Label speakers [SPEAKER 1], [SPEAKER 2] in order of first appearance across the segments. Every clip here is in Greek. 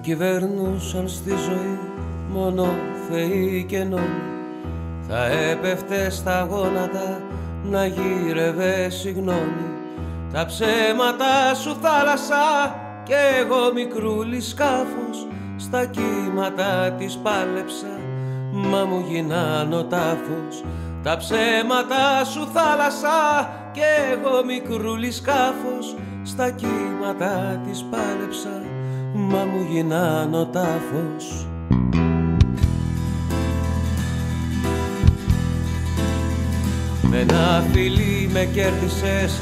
[SPEAKER 1] κυβερνούσαν στη ζωή μόνο θεοί και νόμοι, θα έπεφτε στα γόνατα να γύρευε συγγνώμη. Τα ψέματα σου θάλασσα κι εγώ μικρούλι σκάφος, στα κύματα της πάλεψα μα μου γίναν ο τάφος. Τα ψέματα σου θάλασσα κι εγώ μικρούλι σκάφος, στα κύματα της πάλεψα μα μου γίναν ο τάφος. Με ένα φιλί με κέρδισες,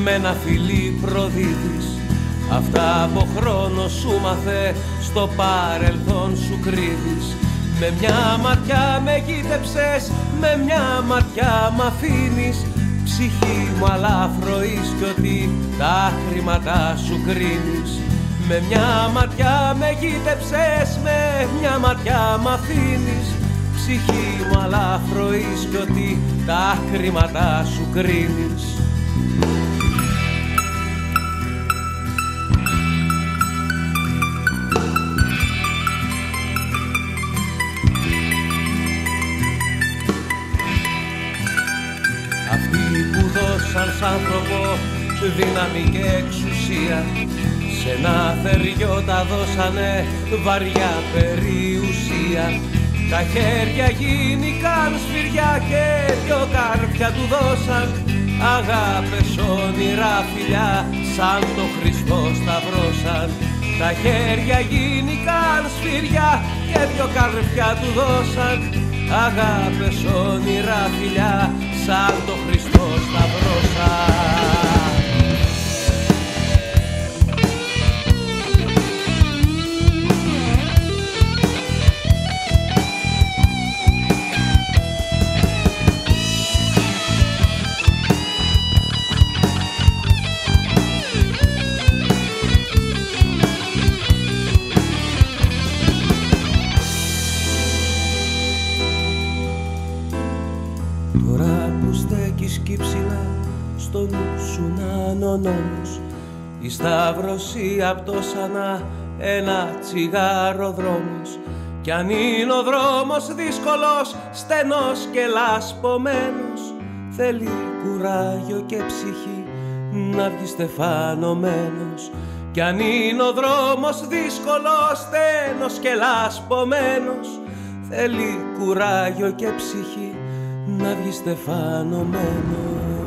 [SPEAKER 1] με ένα φιλί προδίδεις. Αυτά από χρόνο σου μάθε, στο παρελθόν σου κρύβεις. Με μια ματιά με γύτεψες, με μια ματιά μ' αφήνεις. Ψυχή μου αλαφροής κι ότι τα χρήματα σου κρίνεις. Με μια ματιά με γύτεψες, με μια ματιά μ' αφήνεις. Ψυχή μου αλαφροής κι ότι τα χρήματα σου κρίνεις. Δώσαν σ' άνθρωπο δύναμη και εξουσία, σε ένα θεριό τα δώσανε βαριά περιουσία. Τα χέρια γίνηκαν σφυριά και δυο καρφιά του δώσαν, αγάπες όνειρα φιλιά σαν το Χριστό σταυρώσαν. Τα χέρια γίνηκαν σφυριά και δυο καρφιά του δώσαν, αγάπες όνειρα φιλιά σαν το Χριστό σταυρώσαν. Τώρα που στέκεις κύψιλα, στο νου σου να είναι ο νόμος, η σταύρωση απ' το σανά ένα τσιγάρο δρόμος. Κι αν είναι ο δρόμος δύσκολος, στενός και λασπωμένος, θέλει κουράγιο και ψυχή να βγει στεφανωμένος. Κι αν είναι ο δρόμος δύσκολος, στενός και λασπωμένος, θέλει κουράγιο και ψυχή να βγει στεφανωμένος.